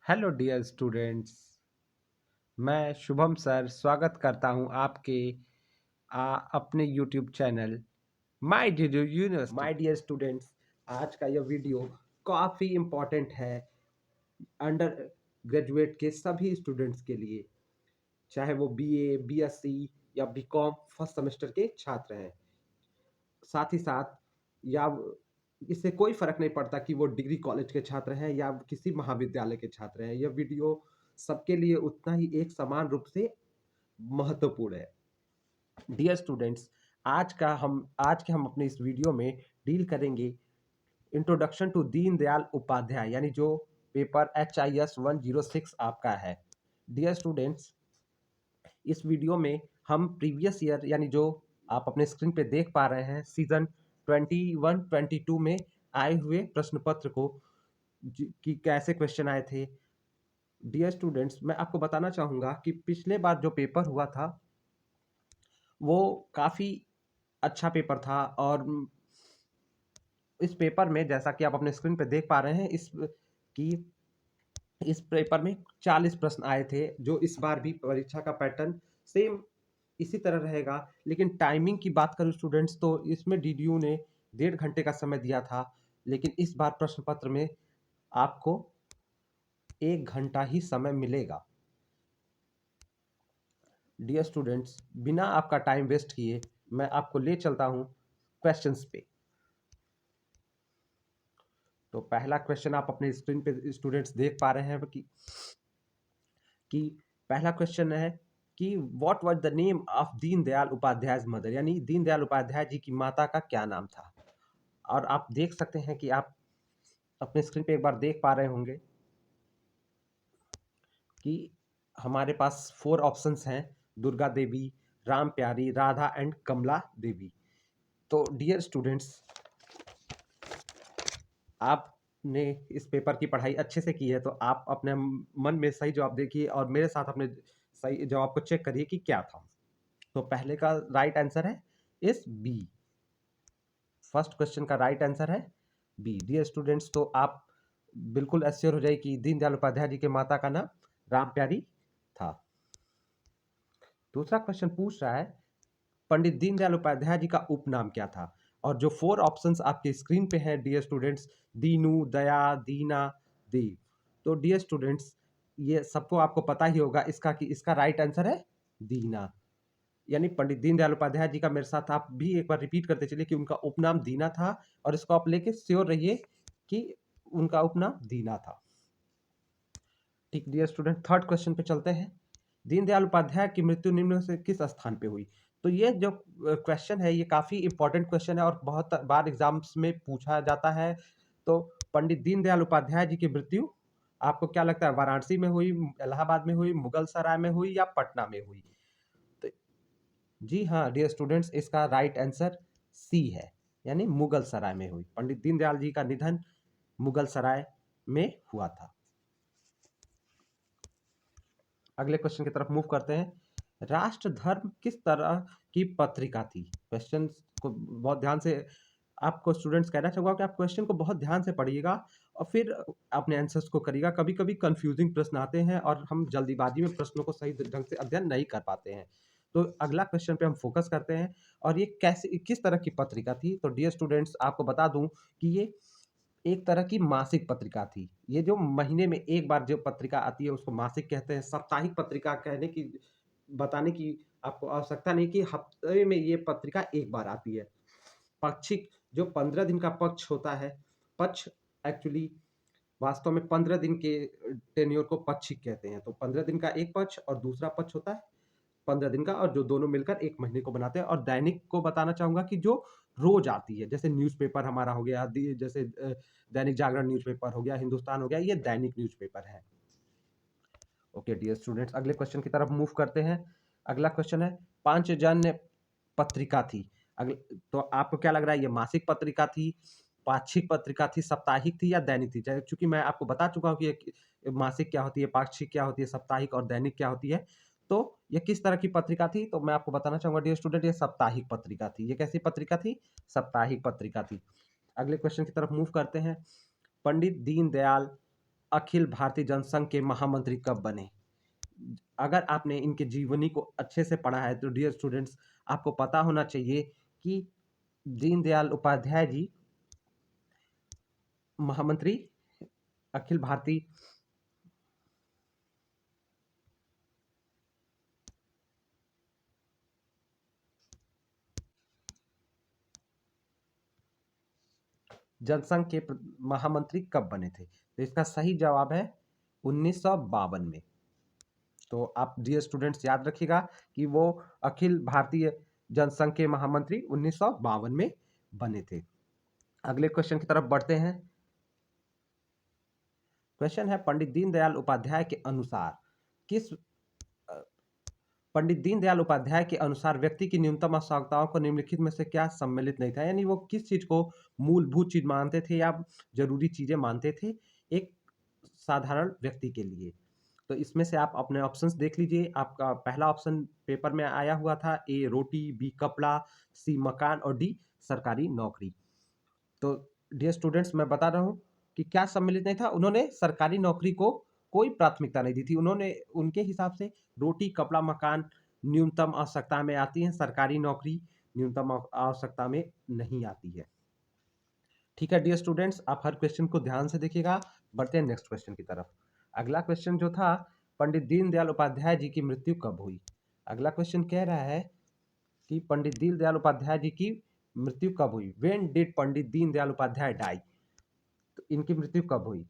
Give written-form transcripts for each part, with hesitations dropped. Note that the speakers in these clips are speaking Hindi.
Hello dear students. मैं शुभम सर स्वागत करता हूं आपके अपने YouTube channel my dear university. My dear students, आज का यह वीडियो काफ़ी इम्पोर्टेंट है अंडर ग्रेजुएट के सभी स्टूडेंट्स के लिए, चाहे वो बीए, बीएससी या बीकॉम फर्स्ट सेमेस्टर के छात्र हैं। साथ ही साथ या इससे कोई फर्क नहीं पड़ता कि वो डिग्री कॉलेज के छात्र हैं या किसी महाविद्यालय के छात्र हैं। यह वीडियो सबके लिए उतना ही एक समान रूप से महत्वपूर्ण है। डियर स्टूडेंट्स, आज के हम अपने इस वीडियो में डील करेंगे इंट्रोडक्शन टू दीन दयाल उपाध्याय, यानी जो पेपर HIS 106 आपका है। डियर स्टूडेंट्स, इस वीडियो में हम प्रीवियस ईयर यानी जो आप अपने स्क्रीन पे देख पा रहे हैं सीजन 21-22 में आए हुए प्रश्न पत्र को कि कैसे क्वेश्चन आए थे। डियर स्टूडेंट्स, मैं आपको बताना चाहूँगा कि पिछले बार जो पेपर हुआ था वो काफ़ी अच्छा पेपर था, और इस पेपर में जैसा कि आप अपने स्क्रीन पे देख पा रहे हैं इस पेपर में 40 प्रश्न आए थे। जो इस बार भी परीक्षा का पैटर्न सेम इसी तरह रहेगा, लेकिन टाइमिंग की बात करूं स्टूडेंट्स तो इसमें डीडीयू ने 1.5 घंटे का समय दिया था, लेकिन इस बार प्रश्न पत्र में आपको 1 घंटा ही समय मिलेगा। डियर स्टूडेंट्स, बिना आपका टाइम वेस्ट किए मैं आपको ले चलता हूं क्वेश्चंस पे। तो पहला क्वेश्चन आप अपने स्क्रीन पे स्टूडेंट्स देख पा रहे हैं कि पहला क्वेश्चन है कि what was the name of Deendayal Upadhyaya mother, यानी दीनदयाल उपाध्याय जी की माता का क्या नाम था। और आप देख सकते हैं कि आप अपने स्क्रीन पे एक बार देख पा रहे होंगे कि हमारे पास 4 ऑप्शंस हैं: दुर्गा देवी, राम प्यारी, राधा एंड कमला देवी। तो डियर स्टूडेंट्स, आपने इस पेपर की पढ़ाई अच्छे से की है तो आप अपने मन में सही जवाब देखिए और मेरे साथ अपने सही जवाब को चेक करिए कि क्या था। तो पहले का राइट आंसर है इस बी। फर्स्ट क्वेश्चन का राइट आंसर है बी। डियर स्टूडेंट्स, तो आप बिल्कुल एश्योर हो जाए कि दीनदयाल उपाध्याय जी के माता का नाम राम प्यारी था। दूसरा क्वेश्चन पूछ रहा है पंडित दीनदयाल उपाध्याय जी का उपनाम क्या था। और जो 4 ऑप्शंस आपके स्क्रीन पे हैं डियर स्टूडेंट्स, दीनू, दया, दीना, देव। तो डियर स्टूडेंट्स, ये सबको आपको पता ही होगा इसका कि इसका राइट आंसर है दीना, यानी पंडित दीनदयाल उपाध्याय जी का मेरे साथ आप भी एक बार रिपीट करते चलिए कि उनका उपनाम दीना था, और इसको आप लेके श्योर रहिए कि उनका उपनाम दीना था। ठीक डियर स्टूडेंट, थर्ड क्वेश्चन पे चलते हैं। दीनदयाल उपाध्याय की मृत्यु निम्न से किस स्थान पे हुई। तो ये जो क्वेश्चन है ये काफ़ी इंपॉर्टेंट क्वेश्चन है और बहुत बार एग्जाम्स में पूछा जाता है। तो पंडित दीनदयाल उपाध्याय जी की मृत्यु आपको क्या लगता है, वाराणसी में हुई, इलाहाबाद में हुई, मुगल सराय में हुई या पटना में हुई। तो जी हाँ डियर स्टूडेंट्स, इसका राइट आंसर सी है, यानी मुगल सराय में हुई। पंडित दीनदयाल जी का निधन मुगल सराय में हुआ था। अगले क्वेश्चन की तरफ मूव करते हैं। राष्ट्र धर्म किस तरह की पत्रिका थी। क्वेश्चन को बहुत ध्यान से आपको स्टूडेंट्स कहना चाहूँगा कि आप क्वेश्चन को बहुत ध्यान से पढ़िएगा और फिर अपने आंसर्स को करिएगा। कभी कभी कंफ्यूजिंग प्रश्न आते हैं और हम जल्दीबाजी में प्रश्नों को सही ढंग से अध्ययन नहीं कर पाते हैं। तो अगला क्वेश्चन पे हम फोकस करते हैं, और ये कैसे किस तरह की पत्रिका थी। तो डियर स्टूडेंट्स, आपको बता दूं कि ये एक तरह की मासिक पत्रिका थी। ये जो महीने में एक बार जो पत्रिका आती है उसको मासिक कहते हैं। साप्ताहिक पत्रिका कहने की बताने की आपको आवश्यकता नहीं कि हफ्ते में ये पत्रिका एक बार आती है। पाक्षिक जो 15 दिन का पक्ष होता है, पक्ष एक्चुअली वास्तव में 15 दिन के टेन्योर को पक्षिक कहते हैं। तो 15 दिन का एक पक्ष और दूसरा पक्ष होता है 15 दिन का, और जो दोनों मिलकर एक महीने को बनाते हैं। और दैनिक को बताना चाहूँगा कि जो रोज़ आती है, जैसे न्यूज़पेपर हमारा हो गया, जैसे दैनिक जागरण न्यूज़पेपर हो गया, हिंदुस्तान हो गया, ये दैनिक न्यूज़पेपर है। ओके डियर स्टूडेंट्स, अगले क्वेश्चन की तरफ मूव करते हैं। अगला क्वेश्चन है पांचजन्य पत्रिका थी। अगले तो आपको क्या लग रहा है, ये मासिक पत्रिका थी, पाक्षिक पत्रिका थी, साप्ताहिक थी या दैनिक थी। चूंकि मैं आपको बता चुका हूँ कि मासिक क्या होती है, पाक्षिक क्या होती है, साप्ताहिक और दैनिक क्या होती है। तो ये किस तरह की पत्रिका थी, तो मैं आपको बताना चाहूंगा डियर स्टूडेंट, ये साप्ताहिक पत्रिका थी। ये कैसी पत्रिका थी, साप्ताहिक पत्रिका थी। अगले क्वेश्चन की तरफ मूव करते हैं। पंडित दीनदयाल अखिल भारतीय जनसंघ के महामंत्री कब बने? अगर आपने इनके जीवनी को अच्छे से पढ़ा है तो डियर स्टूडेंट्स आपको पता होना चाहिए कि दीनदयाल उपाध्याय जी महामंत्री अखिल भारतीय जनसंघ के महामंत्री कब बने थे? तो इसका सही जवाब है 1952 में। तो आप डियर स्टूडेंट्स याद रखिएगा कि वो अखिल भारतीय जनसंघ के महामंत्री 1952 में बने थे। अगले क्वेश्चन की तरफ बढ़ते हैं। क्वेश्चन है पंडित दीनदयाल उपाध्याय के अनुसार किस पंडित दीनदयाल उपाध्याय के अनुसार व्यक्ति की न्यूनतम आवश्यकताओं को निम्नलिखित में से क्या सम्मिलित नहीं था? यानी वो किस चीज को मूलभूत चीज मानते थे या जरूरी चीजें मानते थे एक साधारण व्यक्ति के लिए? तो इसमें से आप अपने ऑप्शंस देख लीजिए। आपका पहला ऑप्शन पेपर में आया हुआ था, ए रोटी, बी कपड़ा, सी मकान और डी सरकारी नौकरी। तो डियर स्टूडेंट्स मैं बता रहा हूँ कि क्या सम्मिलित नहीं था। उन्होंने सरकारी नौकरी को कोई प्राथमिकता नहीं दी थी। उन्होंने उनके हिसाब से रोटी कपड़ा मकान न्यूनतम आवश्यकता में आती है, सरकारी नौकरी न्यूनतम आवश्यकता में नहीं आती है। ठीक है डियर स्टूडेंट्स, आप हर क्वेश्चन को ध्यान से देखिएगा। बढ़ते हैं नेक्स्ट क्वेश्चन की तरफ। अगला क्वेश्चन जो था, पंडित दीनदयाल उपाध्याय जी की मृत्यु कब हुई? अगला क्वेश्चन कह रहा है कि पंडित दीनदयाल उपाध्याय जी की मृत्यु कब हुई? When did Pandit Deendayal Upadhyaya die? तो इनकी मृत्यु कब हुई?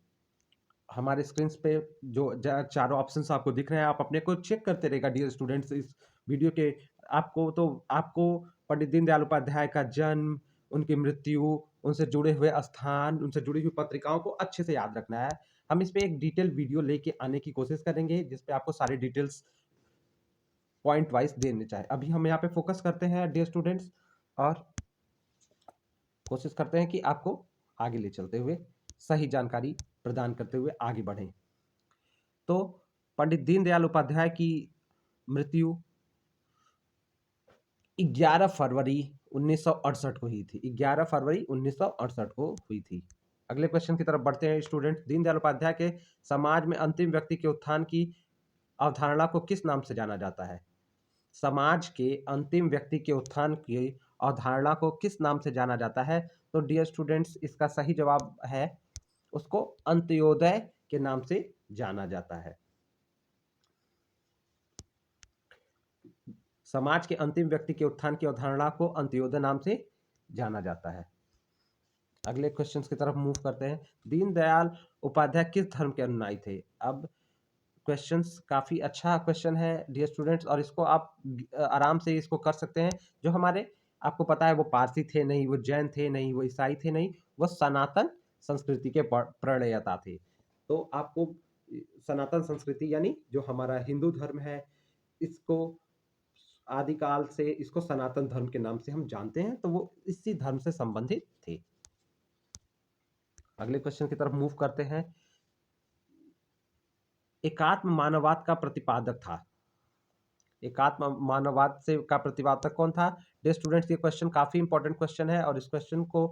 हमारे स्क्रीन पे जो चारों ऑप्शंस आपको दिख रहे हैं, आप अपने को चेक करते रहेगा डियर स्टूडेंट्स। इस वीडियो के आपको पंडित दीनदयाल उपाध्याय का जन्म, उनकी मृत्यु, उनसे जुड़े हुए स्थान, उनसे जुड़ी हुई पत्रिकाओं को अच्छे से याद रखना है। हम इस पे एक डिटेल वीडियो लेके आने की कोशिश करेंगे जिसपे आपको सारी डिटेल्स पॉइंट वाइज देने चाहिए। अभी हम यहाँ पे फोकस करते हैं डियर स्टूडेंट्स और कोशिश करते हैं कि आपको आगे ले चलते हुए सही जानकारी प्रदान करते हुए आगे बढ़ें। तो पंडित दीनदयाल उपाध्याय की मृत्यु 11 फरवरी 1968 को हुई थी। 11 फरवरी 1968 को हुई थी। अगले क्वेश्चन की तरफ बढ़ते हैं स्टूडेंट। दीनदयाल उपाध्याय के समाज में अंतिम व्यक्ति के उत्थान की अवधारणा को किस नाम से जाना जाता है? समाज के अंतिम व्यक्ति के उत्थान की अवधारणा को किस नाम से जाना जाता है? तो डियर स्टूडेंट्स इसका सही जवाब है उसको अंत्योदय के नाम से जाना जाता है। समाज के अंतिम व्यक्ति के उत्थान की अवधारणा को अंत्योदय नाम से जाना जाता है। अगले क्वेश्चन की तरफ मूव करते हैं। दीनदयाल उपाध्याय किस धर्म के अनुयायी थे? अब क्वेश्चंस काफ़ी अच्छा क्वेश्चन है डियर स्टूडेंट्स और इसको आप आराम से इसको कर सकते हैं। जो हमारे आपको पता है वो पारसी थे नहीं, वो जैन थे नहीं, वो ईसाई थे नहीं, वो सनातन संस्कृति के प्रणेता थे। तो आपको सनातन संस्कृति यानी जो हमारा हिंदू धर्म है, इसको आदिकाल से इसको सनातन धर्म के नाम से हम जानते हैं। तो वो इसी धर्म से संबंधित थे। अगले क्वेश्चन की तरफ मूव करते हैं। एकात्म मानववाद का प्रतिपादक था। एकात्म मानववाद से का प्रतिपादक कौन था? डियर स्टूडेंट्स ये क्वेश्चन काफी इंपॉर्टेंट क्वेश्चन है और इस क्वेश्चन को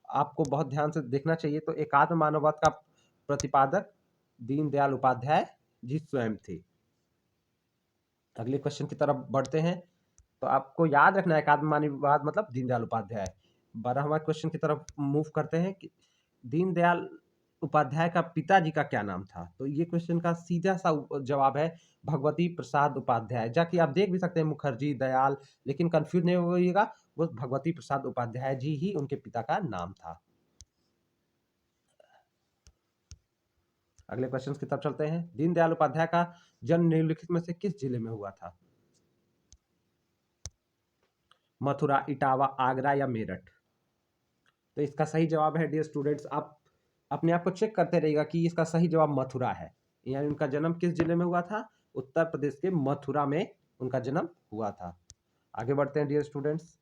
आपको बहुत ध्यान से देखना चाहिए। तो एकात्म मानववाद का प्रतिपादक दीनदयाल उपाध्याय जी स्वयं थे। अगले क्वेश्चन की तरफ बढ़ते हैं। तो आपको याद रखना है एकात्म मानववाद मतलब दीनदयाल उपाध्याय। 12वां क्वेश्चन की तरफ मूव करते हैं कि दीनदयाल उपाध्याय का पिताजी का क्या नाम था? तो ये क्वेश्चन का सीधा सा जवाब है भगवती प्रसाद उपाध्याय। जाकि आप देख भी सकते हैं मुखर्जी दयाल, लेकिन कंफ्यूज नहीं होइएगा, वो भगवती प्रसाद उपाध्याय जी ही उनके पिता का नाम था। अगले क्वेश्चन की तरफ चलते हैं। दीनदयाल उपाध्याय का जन्म निम्नलिखित में से किस जिले में हुआ था? मथुरा, इटावा, आगरा या मेरठ? तो इसका सही जवाब है डियर स्टूडेंट्स, आप अपने आप को चेक करते रहिएगा कि इसका सही जवाब मथुरा है। यानी उनका जन्म किस जिले में हुआ था? उत्तर प्रदेश के मथुरा में उनका जन्म हुआ था। आगे बढ़ते हैं डियर स्टूडेंट्स।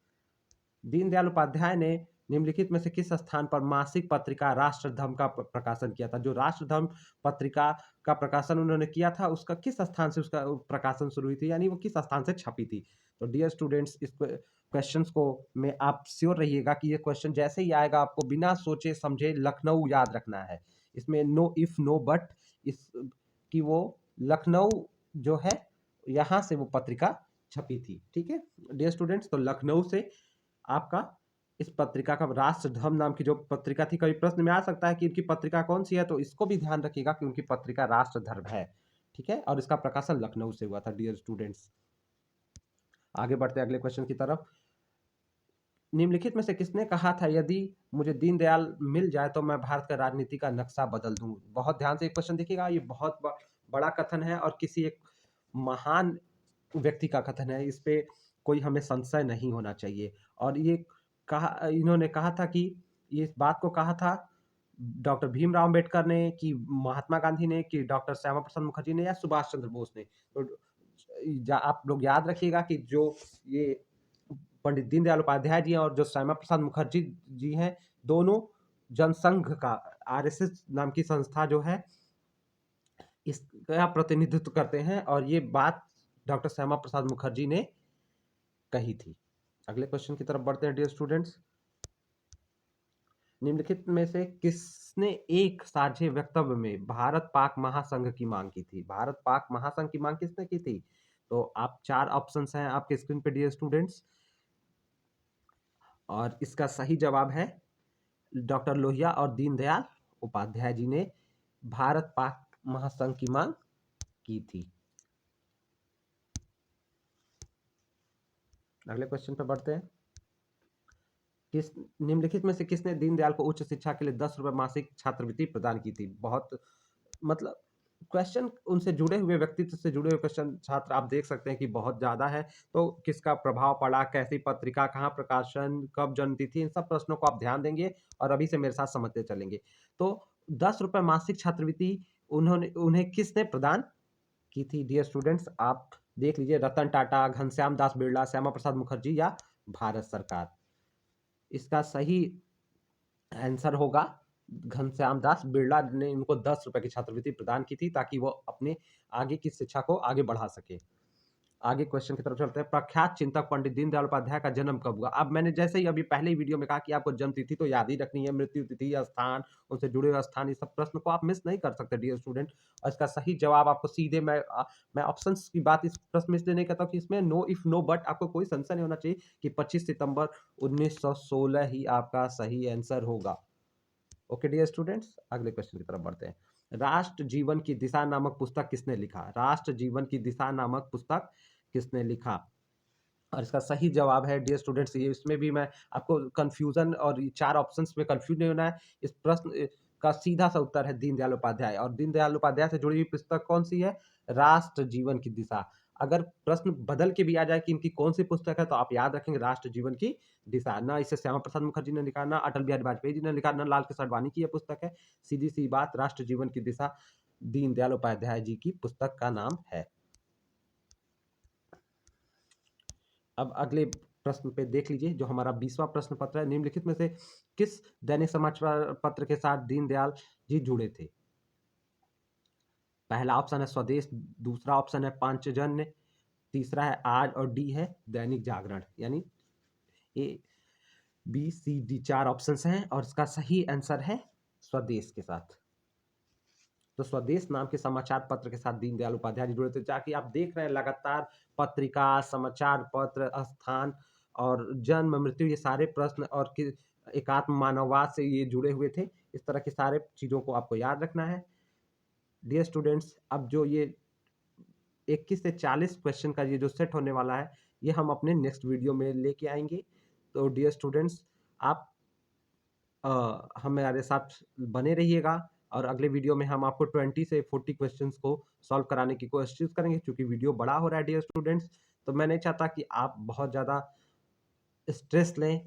दीनदयाल उपाध्याय ने निम्नलिखित में से किस स्थान पर मासिक पत्रिका राष्ट्रधर्म का प्रकाशन किया था? जो राष्ट्रधर्म पत्रिका का प्रकाशन उन्होंने किया था उसका किस स्थान से उसका प्रकाशन शुरू हुई थी, यानी वो किस स्थान से छपी थी? तो डियर स्टूडेंट्स इस क्वेश्चंस को में आप श्योर रहिएगा कि ये क्वेश्चन जैसे ही आएगा आपको बिना सोचे समझे लखनऊ याद रखना है। इसमें नो इफ नो बट इस कि वो लखनऊ जो है यहाँ से वो पत्रिका छपी थी। ठीक है डियर स्टूडेंट्स, तो लखनऊ से आपका इस पत्रिका का राष्ट्रधर्म नाम की जो पत्रिका थी, कभी प्रश्न में आ सकता है कि इनकी पत्रिका कौन सी है, तो इसको भी ध्यान रखिएगा कि उनकी पत्रिका राष्ट्रधर्म है। ठीक है, और इसका प्रकाशन लखनऊ से हुआ था डियर स्टूडेंट्स। आगे बढ़ते हैं अगले क्वेश्चन की तरफ। निम्नलिखित में से किसने कहा था यदि मुझे दीनदयाल मिल जाए तो मैं भारत का राजनीति का नक्शा बदल दूं? बहुत ध्यान से एक क्वेश्चन देखिएगा, ये बहुत बड़ा कथन है और किसी एक महान व्यक्ति का कथन है, इस पे कोई हमें संशय नहीं होना चाहिए। और ये कहा, इन्होंने कहा था कि ये इस बात को कहा था डॉक्टर भीमराव अम्बेडकर ने, कि महात्मा गांधी ने, कि डॉक्टर श्यामा प्रसाद मुखर्जी ने, या सुभाष चंद्र बोस ने? तो आप लोग याद रखिएगा कि जो ये पंडित दीनदयाल उपाध्याय जी हैं और जो श्यामा प्रसाद मुखर्जी जी हैं, दोनों जनसंघ का, आरएसएस नाम की संस्था जो है, इसका प्रतिनिधित्व करते हैं, और ये बात डॉक्टर श्यामा प्रसाद मुखर्जी ने कही थी। अगले क्वेश्चन की तरफ बढ़ते हैं डियर स्टूडेंट्स। निम्नलिखित में से किसने एक साझे वक्तव्य में भारत पाक महासंघ की मांग की थी? भारत पाक महासंघ की मांग किसने की थी? तो आप 4 ऑप्शंस हैं आपके स्क्रीन पे डियर स्टूडेंट्स, और इसका सही जवाब है डॉक्टर लोहिया और दीनदयाल उपाध्याय जी ने भारत पाक महासंघ की मांग की थी। अगले क्वेश्चन पे बढ़ते हैं। किस निम्नलिखित में से किसने दीनदयाल को उच्च शिक्षा के लिए 10 रुपए मासिक छात्रवृत्ति प्रदान की थी? बहुत मतलब क्वेश्चन उनसे जुड़े हुए, व्यक्तित्व से जुड़े हुए क्वेश्चन छात्र आप देख सकते हैं कि बहुत ज़्यादा है। तो किसका प्रभाव पड़ा, कैसी पत्रिका, कहाँ प्रकाशन, कब जन्म तिथि, इन सब प्रश्नों को आप ध्यान देंगे और अभी से मेरे साथ समझते चलेंगे। तो 10 रुपए मासिक छात्रवृत्ति उन्हें किसने प्रदान की थी डियर स्टूडेंट्स? आप देख लीजिए, रतन टाटा, घनश्याम दास बिरला, श्यामा प्रसाद मुखर्जी, या भारत सरकार? इसका सही आंसर होगा घनश्याम दास बिरला ने इनको 10 रुपए की छात्रवृत्ति प्रदान की थी, ताकि वो अपने आगे की शिक्षा को आगे बढ़ा सके। आगे क्वेश्चन की तरफ चलते हैं। प्रख्यात चिंतक पंडित दीनदयाल उपाध्याय का जन्म कब हुआ? अब मैंने जैसे ही अभी पहले ही वीडियो में कहा कि आपको जन्म तिथि तो याद ही रखनी है, मृत्यु तिथि, स्थान, उनसे जुड़े हुए स्थान, ये सब प्रश्न को आप मिस नहीं कर सकते डियर स्टूडेंट। और इसका सही जवाब आपको सीधे मैं ऑप्शंस की बात इस प्रश्न में इसलिए नहीं करता हूँ कि इसमें नो इफ नो बट, आपको कोई संशय नहीं होना चाहिए कि 25 सितंबर 1916 ही आपका सही आंसर होगा। ओके डियर स्टूडेंट्स, अगले क्वेश्चन की तरफ बढ़ते हैं। राष्ट्र जीवन की दिशा नामक पुस्तक किसने लिखा? राष्ट्र जीवन की दिशा नामक पुस्तक किसने लिखा? और इसका सही जवाब है डियर स्टूडेंट्स, ये इसमें भी मैं आपको कंफ्यूजन और 4 ऑप्शंस में कंफ्यूज नहीं होना है। इस प्रश्न का सीधा सा उत्तर है दीनदयाल उपाध्याय, और दीनदयाल उपाध्याय से जुड़ी हुई पुस्तक कौन सी है? राष्ट्र जीवन की दिशा। अगर प्रश्न बदल के भी आ जाए कि इनकी कौन सी पुस्तक है, तो आप याद रखेंगे राष्ट्र जीवन की दिशा। ना इसे श्यामा प्रसाद मुखर्जी ने लिखा, ना अटल बिहारी वाजपेयी जी ने लिखा, ना लाल कृष्ण आडवाणी की यह पुस्तक है। सीधी सी बात, राष्ट्र जीवन की दिशा दीनदयाल उपाध्याय जी की पुस्तक का नाम है। अब अगले प्रश्न पे देख लीजिए, जो हमारा 20वां प्रश्न पत्र है। निम्नलिखित में से किस दैनिक समाचार पत्र के साथ दीनदयाल जी जुड़े थे? पहला ऑप्शन है स्वदेश, दूसरा ऑप्शन है पांचजन्य, तीसरा है आज, और डी है दैनिक जागरण। यानी A B C D 4 options हैं, और इसका सही आंसर है स्वदेश के साथ। तो स्वदेश नाम के समाचार पत्र के साथ दीनदयाल उपाध्याय जी जुड़े थे। जाकि आप देख रहे हैं लगातार पत्रिका, समाचार पत्र, स्थान और जन्म मृत्यु, ये सारे प्रश्न, और एकात्म मानववाद से ये जुड़े हुए थे। इस तरह की सारे चीज़ों को आपको याद रखना है डियर स्टूडेंट्स। अब जो ये 21 से 40 क्वेश्चन का ये जो सेट होने वाला है, ये हम अपने नेक्स्ट वीडियो में लेके आएंगे। तो डियर स्टूडेंट्स, आप हमारे साथ बने रहिएगा, और अगले वीडियो में हम आपको 20 से 40 क्वेश्चंस को सॉल्व कराने की कोशिश करेंगे। क्योंकि वीडियो बड़ा हो रहा है डियर स्टूडेंट्स, तो मैं नहीं चाहता कि आप बहुत ज़्यादा स्ट्रेस लें